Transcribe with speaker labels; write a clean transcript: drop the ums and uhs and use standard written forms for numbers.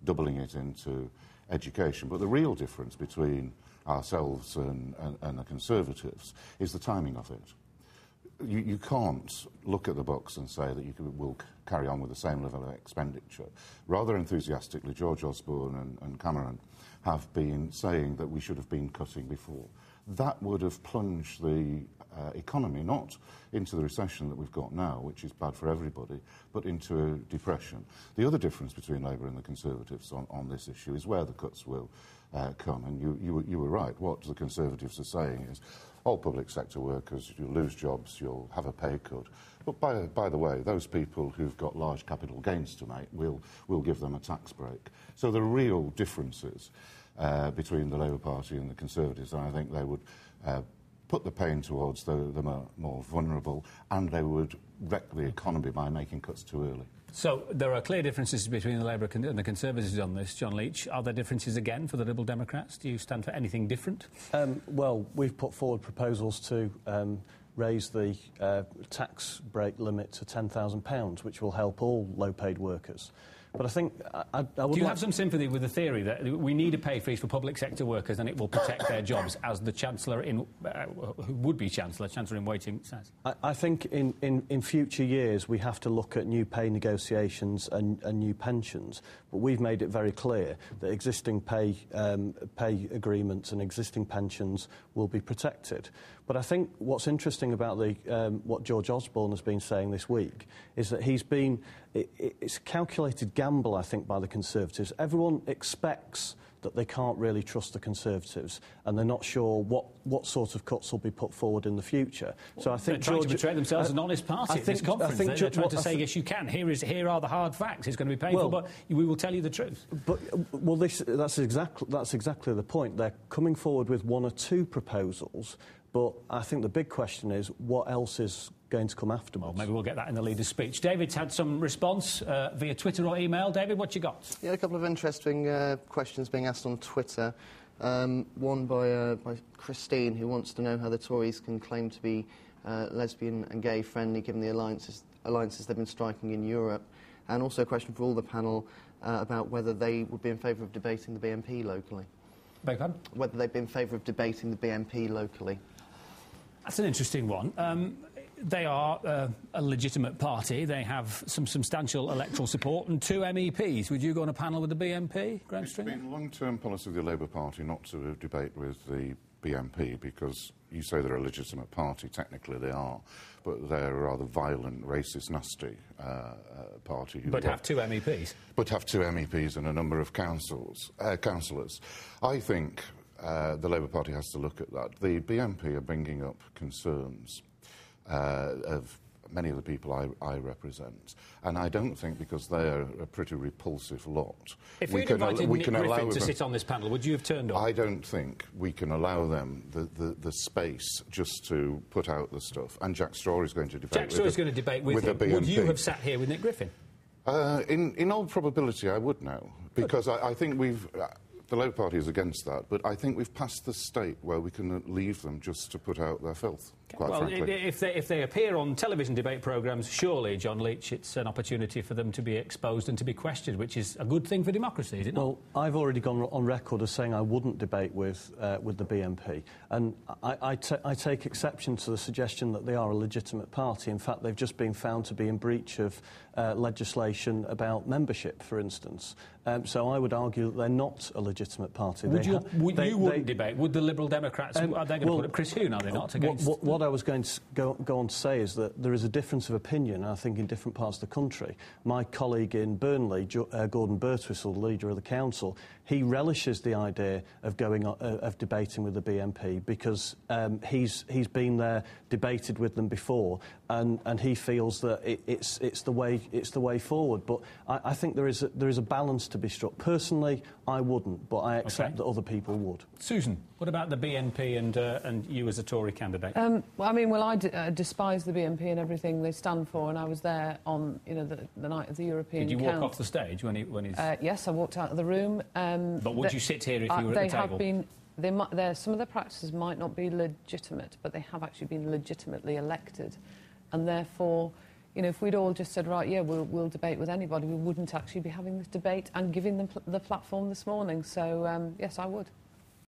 Speaker 1: doubling it into education. But the real difference between ourselves and the Conservatives is the timing of it. You can't look at the books and say that will carry on with the same level of expenditure. Rather enthusiastically, George Osborne and Cameron have been saying that we should have been cutting before. That would have plunged the economy not into the recession that we've got now, which is bad for everybody, but into a depression. The other difference between Labour and the Conservatives on this issue is where the cuts will come. And you were right. What the Conservatives are saying is, all public sector workers, you'll lose jobs, you'll have a pay cut. But by the way, those people who've got large capital gains to make, we'll give them a tax break. So the real differences between the Labour Party and the Conservatives, and I think they would put the pain towards the more vulnerable, and they would wreck the economy by making cuts too early.
Speaker 2: So there are clear differences between the Labour and the Conservatives on this, John Leach. Are there differences again for the Liberal Democrats? Do you stand for anything different?
Speaker 3: Well, we've put forward proposals to raise the tax break limit to £10,000, which will help all low-paid workers. But I think I would.
Speaker 2: Do you have some sympathy with the theory that we need a pay freeze for public sector workers and it will protect their jobs, as the Chancellor who would be Chancellor in waiting, says?
Speaker 3: I think in future years we have to look at new pay negotiations and new pensions. But we've made it very clear that existing pay agreements and existing pensions will be protected. But I think what's interesting about what George Osborne has been saying this week is that it's a calculated gamble, I think, by the Conservatives. Everyone expects that they can't really trust the Conservatives, and they're not sure what sort of cuts will be put forward in the future. So I think
Speaker 2: they're trying to portray themselves as an honest party at this conference. They're trying to say, yes, you can. Here are the hard facts. It's going to be painful, but we will tell you the truth.
Speaker 3: That's exactly the point. They're coming forward with one or two proposals, but I think the big question is what else is going to come afterwards.
Speaker 2: Well, maybe we'll get that in the leader's speech. David's had some response via Twitter or email. David, what you got?
Speaker 4: Yeah, a couple of interesting questions being asked on Twitter. One by Christine, who wants to know how the Tories can claim to be lesbian and gay friendly given the alliances they've been striking in Europe. And also a question for all the panel about whether they would be in favour of debating the BNP locally.
Speaker 2: Beg your pardon?
Speaker 4: Whether they'd be in favour of debating the BNP locally.
Speaker 2: That's an interesting one. They are a legitimate party. They have some substantial electoral support and 2 MEPs. Would you go on a panel with the BNP, Graham Stringer?
Speaker 1: It's been a long-term policy of the Labour Party not to debate with the BNP because you say they're a legitimate party. Technically they are, but they're a rather violent, racist, nasty party.
Speaker 2: But have 2 MEPs?
Speaker 1: But have 2 MEPs and a number of councillors. I think the Labour Party has to look at that. The BNP are bringing up concerns of many of the people I represent, and I don't think because they're a pretty repulsive lot.
Speaker 2: If we'd invited Nick Griffin to sit on this panel, would you have turned up?
Speaker 1: I don't think we can allow them the space just to put out the stuff. And Jack Straw is going to debate.
Speaker 2: Jack Straw is going to debate with him. Would you have sat here with Nick Griffin?
Speaker 1: In all probability, I would now, because I think we've. The Labour Party is against that, but I think we've passed the state where we can leave them just to put out their filth, quite frankly.
Speaker 2: If they appear on television debate programmes, surely, John Leach, it's an opportunity for them to be exposed and to be questioned, which is a good thing for democracy, is it not?
Speaker 3: Well, I've already gone on record as saying I wouldn't debate with the BNP, and I take exception to the suggestion that they are a legitimate party. In fact, they've just been found to be in breach of legislation about membership, for instance. So I would argue that they're not a legitimate party.
Speaker 2: You wouldn't debate? Would the Liberal Democrats... are they going to put up Chris Huhne, are they not?
Speaker 3: What I was going to go on to say is that there is a difference of opinion, I think, in different parts of the country. My colleague in Burnley, Gordon Birtwistle, the leader of the council, he relishes the idea of debating with the BNP because he's been there, debated with them before, and he feels that it's the way forward. But I think there is a balance to be struck. Personally, I wouldn't, but I accept that other people would.
Speaker 2: Susan, what about the BNP and you as a Tory candidate?
Speaker 5: I despise the BNP and everything they stand for, and I was there on the night of the European
Speaker 2: Did you walk off the stage when he's...
Speaker 5: Yes, I walked out of the room.
Speaker 2: But would you sit here if you were at the table?
Speaker 5: Some of their practices might not be legitimate, but they have actually been legitimately elected, and therefore you know, if we'd all just said, right, yeah, we'll debate with anybody, we wouldn't actually be having this debate and giving them the platform this morning. So, yes, I would.